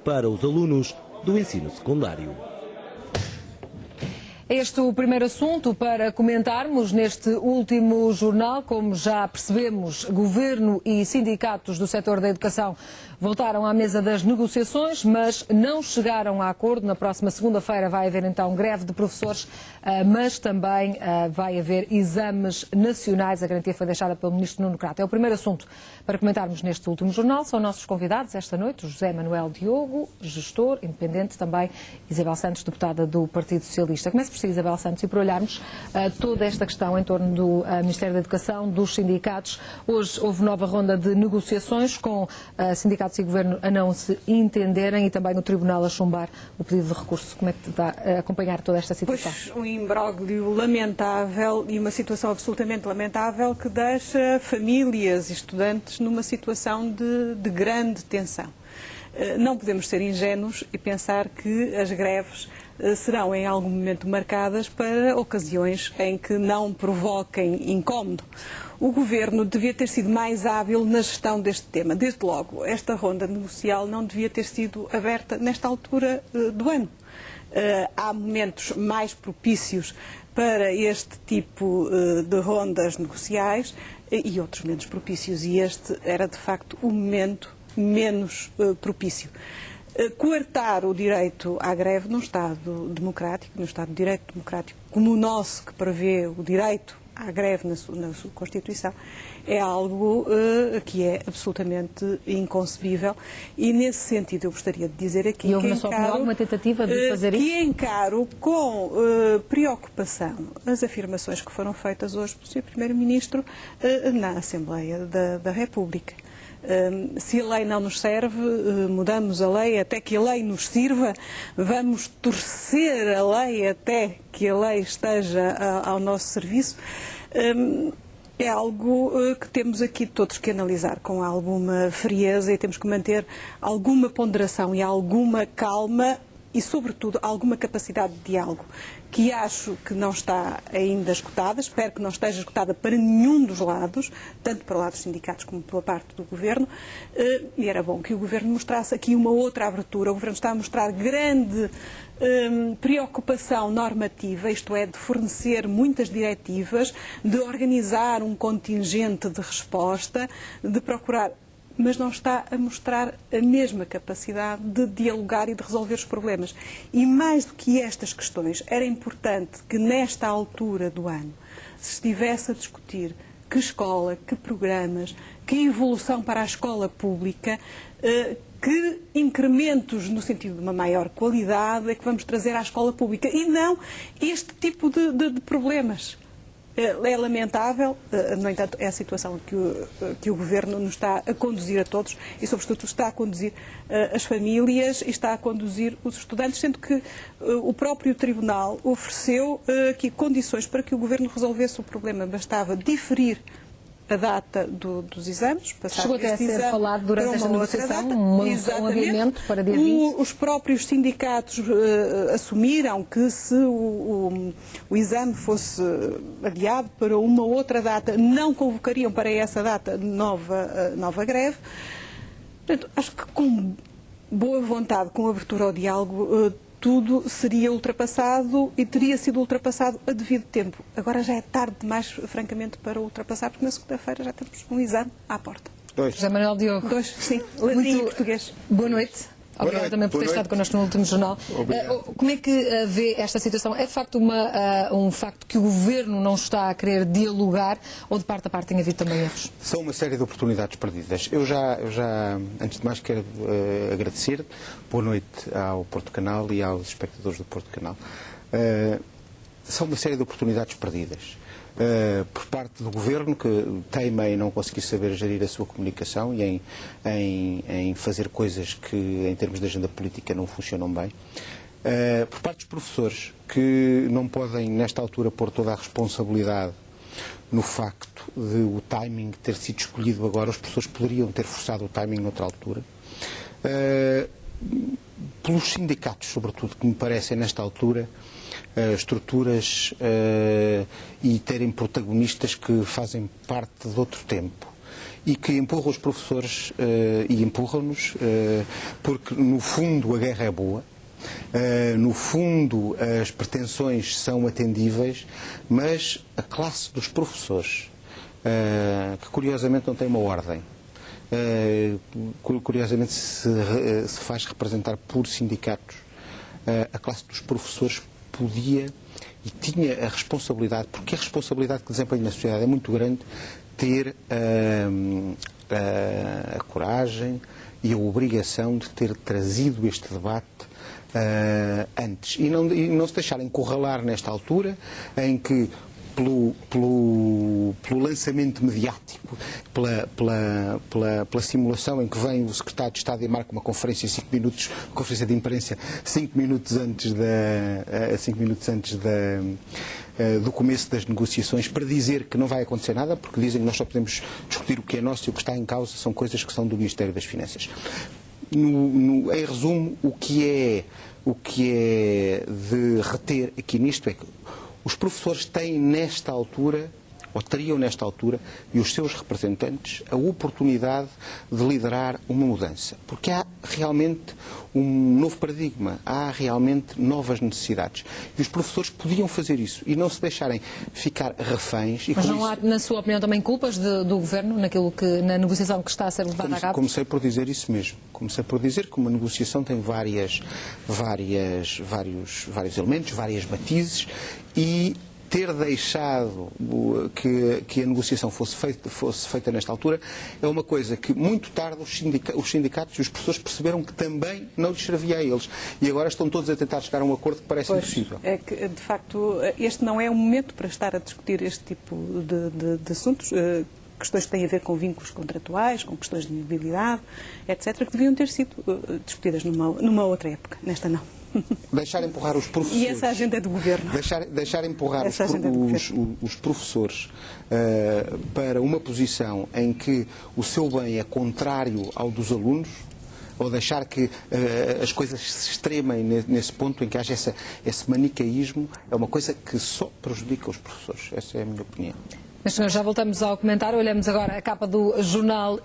para os alunos do ensino secundário. Este é o primeiro assunto para comentarmos neste último jornal. Como já percebemos, Governo e sindicatos do setor da educação voltaram à mesa das negociações, mas não chegaram a acordo. Na próxima segunda-feira vai haver então greve de professores, mas também vai haver exames nacionais. A garantia foi deixada pelo Ministro Nuno Crato. É o primeiro assunto para comentarmos neste último jornal. São nossos convidados esta noite o José Manuel Diogo, gestor independente, também Isabel Santos, deputada do Partido Socialista. Começo por si, Isabel Santos, e por olharmos toda esta questão em torno do Ministério da Educação, dos sindicatos. Hoje houve nova ronda de negociações com sindicatos e Governo a não se entenderem e também o Tribunal a chumbar o pedido de recurso. Como é que está a acompanhar toda esta situação? Pois, um imbróglio lamentável e uma situação absolutamente lamentável que deixa famílias e estudantes numa situação de grande tensão. Não podemos ser ingênuos e pensar que as greves serão em algum momento marcadas para ocasiões em que não provoquem incómodo. O Governo devia ter sido mais hábil na gestão deste tema. Desde logo, esta ronda negocial não devia ter sido aberta nesta altura do ano. Há momentos mais propícios para este tipo de rondas negociais e outros menos propícios, e este era de facto o momento menos propício. Coartar o direito à greve num Estado democrático, num Estado de direito democrático como o nosso, que prevê o direito à greve na sua Constituição, é algo que é absolutamente inconcebível, e nesse sentido eu gostaria de dizer aqui que encaro alguma tentativa de fazer isso? Que encaro com preocupação as afirmações que foram feitas hoje pelo Sr. Primeiro-Ministro na Assembleia da República. Se a lei não nos serve, mudamos a lei até que a lei nos sirva, vamos torcer a lei até que a lei esteja ao nosso serviço. É algo que temos aqui todos que analisar com alguma frieza e temos que manter alguma ponderação e alguma calma e, sobretudo, alguma capacidade de diálogo, que acho que não está ainda esgotada, espero que não esteja esgotada para nenhum dos lados, tanto para o lado dos sindicatos como pela parte do Governo, e era bom que o Governo mostrasse aqui uma outra abertura. O Governo está a mostrar grande preocupação normativa, isto é, de fornecer muitas diretivas, de organizar um contingente de resposta, de procurar, mas não está a mostrar a mesma capacidade de dialogar e de resolver os problemas. E mais do que estas questões, era importante que nesta altura do ano se estivesse a discutir que escola, que programas, que evolução para a escola pública, que incrementos no sentido de uma maior qualidade é que vamos trazer à escola pública e não este tipo de problemas. É lamentável, no entanto, é a situação que o Governo nos está a conduzir a todos e, sobretudo, está a conduzir as famílias e está a conduzir os estudantes, sendo que o próprio Tribunal ofereceu aqui condições para que o Governo resolvesse o problema. Bastava diferir a data dos exames. Chegou até a ser falado durante esta negociação, um adiamento para dia 20. Os próprios sindicatos assumiram que se o exame fosse adiado para uma outra data, não convocariam para essa data nova greve. Portanto, acho que com boa vontade, com abertura ao diálogo, tudo seria ultrapassado e teria sido ultrapassado a devido tempo. Agora já é tarde demais, francamente, para ultrapassar, porque na segunda-feira já temos um exame à porta. José Manuel Diogo. Sim, latim e português. Boa noite. Obrigada também por ter estado connosco no último jornal. Como é que vê esta situação? É de facto um facto que o Governo não está a querer dialogar ou de parte a parte tem havido também erros? São uma série de oportunidades perdidas. Eu já antes de mais, quero agradecer. Boa noite ao Porto Canal e aos espectadores do Porto Canal. São uma série de oportunidades perdidas. Por parte do Governo, que teima em não conseguir saber gerir a sua comunicação e em fazer coisas que, em termos de agenda política, não funcionam bem. Por parte dos professores, que não podem, nesta altura, pôr toda a responsabilidade no facto de o timing ter sido escolhido agora. Os professores poderiam ter forçado o timing noutra altura. Pelos sindicatos, sobretudo, que me parecem, nesta altura, estruturas e terem protagonistas que fazem parte de outro tempo e que empurra os professores e empurram-nos, porque no fundo a guerra é boa. No fundo, as pretensões são atendíveis, mas a classe dos professores, que curiosamente não tem uma ordem, curiosamente se faz representar por sindicatos, a classe dos professores podia e tinha a responsabilidade, porque a responsabilidade que desempenha na sociedade é muito grande, ter a coragem e a obrigação de ter trazido este debate antes e não se deixarem encurralar nesta altura em que pelo lançamento mediático, pela simulação em que vem o secretário de Estado e marca uma conferência conferência de imprensa 5 minutos antes do começo das negociações, para dizer que não vai acontecer nada, porque dizem que nós só podemos discutir o que é nosso e o que está em causa são coisas que são do Ministério das Finanças. Em resumo, o que é de reter aqui nisto é que os professores têm nesta altura, ou teriam nesta altura, e os seus representantes, a oportunidade de liderar uma mudança. Porque há realmente um novo paradigma, há realmente novas necessidades. E os professores podiam fazer isso e não se deixarem ficar reféns. Mas não há, na sua opinião, também culpas do Governo na negociação que está a ser levada a cabo? Comecei por dizer isso mesmo. Comecei por dizer que uma negociação tem vários elementos, várias matizes, e ter deixado que a negociação fosse feita nesta altura é uma coisa que muito tarde os sindicatos e os professores perceberam que também não lhes servia a eles. E agora estão todos a tentar chegar a um acordo que parece impossível. É que, de facto, este não é o momento para estar a discutir este tipo de assuntos, questões que têm a ver com vínculos contratuais, com questões de mobilidade, etc., que deviam ter sido discutidas numa outra época. Nesta não. Deixar empurrar os professores. E essa agenda é do Governo. Deixar empurrar os professores para uma posição em que o seu bem é contrário ao dos alunos, ou deixar que as coisas se extremem nesse ponto em que haja esse manicaísmo, é uma coisa que só prejudica os professores. Essa é a minha opinião. Mas, senhores, já voltamos ao comentário. Olhamos agora a capa do jornal